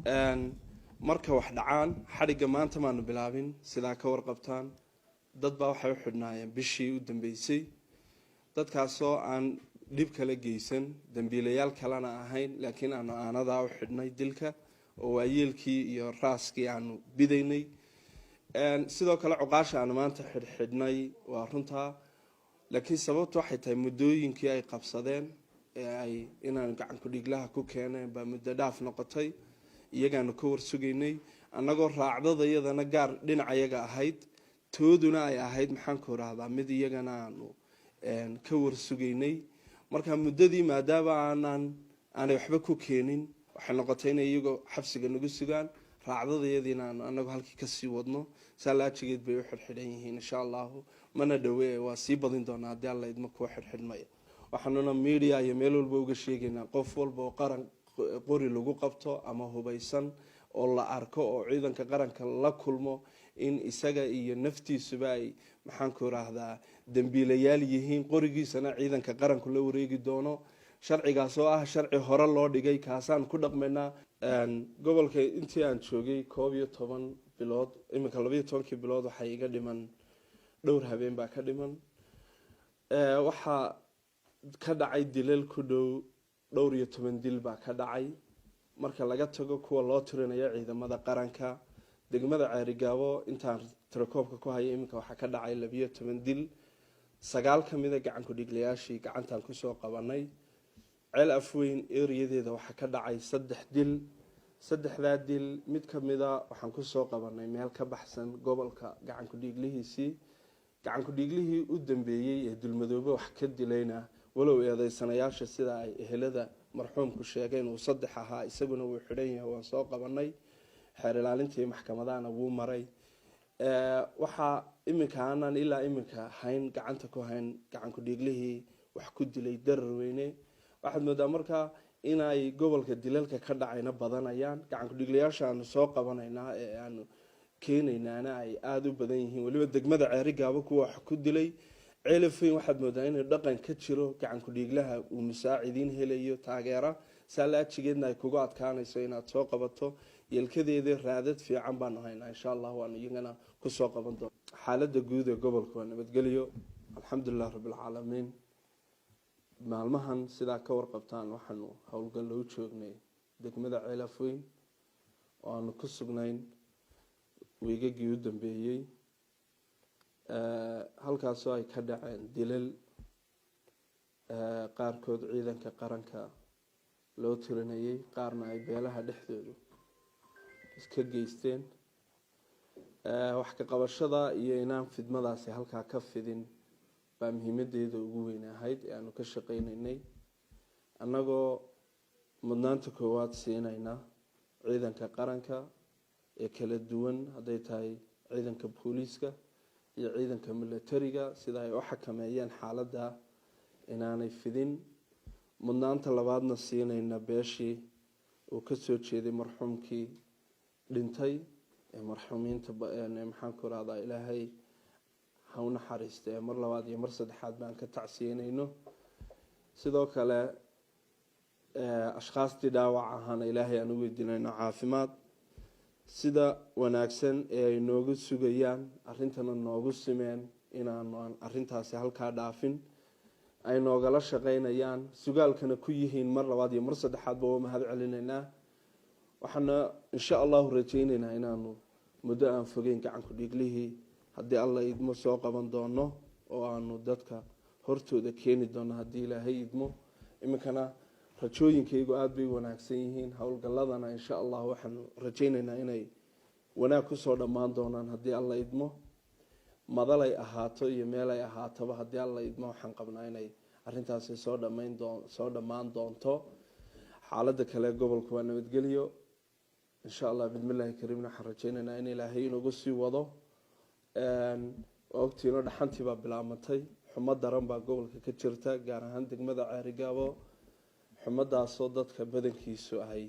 marka wax dhacaan xariga maanta maanu bilaabin sidaa ka warqabtaan dad baa waxay u xidhnaayeen bishii u dambeysay dadkaasoo aan dhib kala geysan dambiilayaal kalena ahayn laakiin aanu aanadaa u xidhnay dilka oo waayeelkii iyo raaskii aanu bidaynay sidoo kale cuqaasha aanu maanta xidhnay waa runtaa laakiin sababtu waxay tahay muddooyinkii ay qabsadeen ay inaan gacan ku dhiglaha ku keeneen baa muddo dhaaf noqotay iyagaanu ka warsugaynay annagoo raacdada iyadana gaar dhinacayaga ahayd tooduna ay ahayd maxaan ku rahdaa mid iyagana aanu ka warsugaynay marka muddadii maadaama aanay waxba ku keenin waxay noqotay inay iyagoo xabsiga nagu sugaan raacdadayadiina aanu annagu halkii kasii wadno saalaajigeed bay u xidhxidhan yihiin insha allahu mana dhowe waa sii badin doonaa haddii alla idma kuwa xidhxidhmaya waxaanuna media iyo meel walba uga sheegaynaa qof walba oo qaran qori lagu qabto ama hubaysan oo la arko oo ciidanka qaranka la kulmo in isaga iyo naftiisuba ay maxaan ku raahdaa dambiilayaal yihiin qorigiisana ciidanka qaranku la wareegi doono sharcigaas oo ah sharci hore loo dhigay kaasaan ku dhaqmaynaa gobolka intii aan joogay 11 bilood iminka 12 bilood waxay iga dhiman dhowr habeen baa ka dhiman waxaa ka dhacay dilal ku dhow dhowr iyo 10 dil baa ka dhacay marka laga tago kuwa loo tirinayo ciidamada qaranka degmada Ceerigaabo intaan tirakoobka ku hayay iminka waxa ka dhacay 12 dil 9 kamida gacan ku dhiglayaashii gacantan ku soo qabanay ceel afweyn eeriyadeeda waxa ka dhacay 3 dil saddexdaa dil mid kamida waxaan ku soo qabanay meel ka baxsan gobolka gacan ku dhiglihiisii gacan ku dhiglihii u dambeeyay ee dulmadoobe wax ka dilayna walow eedeysanayaasha sida ay ehelada marxuumku sheegeen uu 3 ahaa isaguna wuu xidhan yahay waan soo qabanay xeer ilaalintii maxkamadana wuu maray waxa iminka aanan ilaa iminka hayn gacanta ku hayn gacan ku dhiglihii wax ku dilay Dararweyne waxaad moodaa marka inay gobolka dilalka ka dhacayna badanayaan gacan ku dhiglayaasha aanu soo qabanaynaa ee aanu keenaynaana ay aad u badan yihiin waliba degmada Ceerigaabo kuwa wax ku dilay ceelafeen waxaad moodaa in dhaqan ka jiro gacan ku dhiglaha uu musaacidiin helayo taageera salaajigeedna ay kugu adkaanayso inaad soo qabato yelkadeeda raadad fiican baan haynaa insha Allah waan iyagana ku soo qaban doonaa xaaladda guud ee gobolka waa nabadgelyo alxamdulillah rabbil caalamiin maalmahan sidaa ka warqabtaan waxaanu howlgal loo joognay degmada Ceelafweyn oo aanu ku sugnayn weegagii u dambeeyay halkaasoo ay ka dhaceen dilal qaarkood ciidanka qaranka loo tirinayay qaarna ay beelaha dhexdooda iska geysteen wax ka qabashada iyo inaan fidmadaasi halkaa ka fidin baa muhiimadeeda ugu weyn ahayd ee aanu ka shaqaynaynay annagoo mudnaanta koowaad siinayna ciidanka qaranka ee kala duwan hadday tahay ciidanka booliiska iyo ciidanka militariga sida ay u xakameeyeen xaaladda inaanay fidin mudnaanta labaadna siinayna beeshii uu ka soo jeeday marxuumkii dhintay ee marxuumiinta maxaan ku raahdaa ilaahay ha u naxariistee mar labaad iyo mar saddexaad baan ka tacsiinayno sidoo kale ashqaastii dhaawac ahaana ilaahay aan u weydiinayno caafimaad sida wanaagsan ee ay noogu sugayaan arrintana noogu simeen inaanu arrintaasi halkaa dhaafin ay noogala shaqaynayaan sugaalkana ku yihiin mar labaad iyo mar saddexaadba waa mahad celinaynaa waxaana insha allahu rajaynaynaa inaanu muddo aan fogeyn gacan ku dhiglihii haddii alla idmo soo qaban doono oo aanu dadka hortooda keeni doono haddii ilaahay idmo iminkana rajooyinkaygu aad bay wanaagsan yihiin howlgalladana insha allah waxaanu rajaynaynaa inay wanaag kusoo dhammaan doonaan haddii alla idmo madalay ahaato iyo meelay ahaataba haddii alla idmo waxaan qabnaa inay arrintaasi soo dhammaan doonto xaaladda kale gobolka waa nabadgelyo insha allah bismillaahi kariimna waxaan rajaynaynaa in ilaahay inagu sii wado ogtiino dhaxantii baa bilaabantay xumo daran baa gobolka ka jirta gaar ahaan degmada Ceerigaabo xumadaasoo dadka badankiisu ay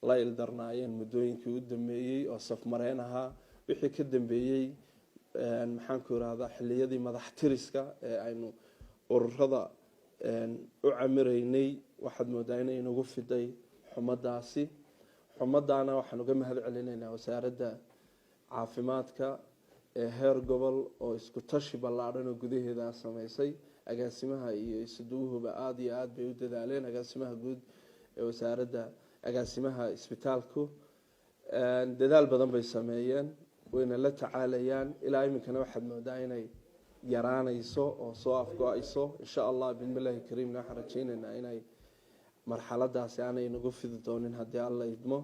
la ildarnaayeen muddooyinkii u dambeeyey oo safmareen ahaa wixii ka dambeeyey maxaan ku raahdaa xilliyadii madax tiriska ee aynu ururada u camiraynay waxaad moodaa inay inagu fiday xumadaasi xumadaana waxaan uga mahad celinaynaa wasaaradda caafimaadka ee heer gobol oo isku tashi ballaadhan oo gudaheeda sameysay agaasimaha iyo isuduwuhuba aada iyo aada bay u dadaaleen agaasimaha guud ee wasaaradda agaasimaha isbitaalku dadaal badan bay sameeyeen wayna la tacaalayaan ilaa iminkana waxaad moodaa inay yaraanayso oo soo afgo-ayso insha allah bismillaahi kariimna waxaan rajaynaynaa inay marxaladaasi aanay nagu fidi doonin haddii alla idmo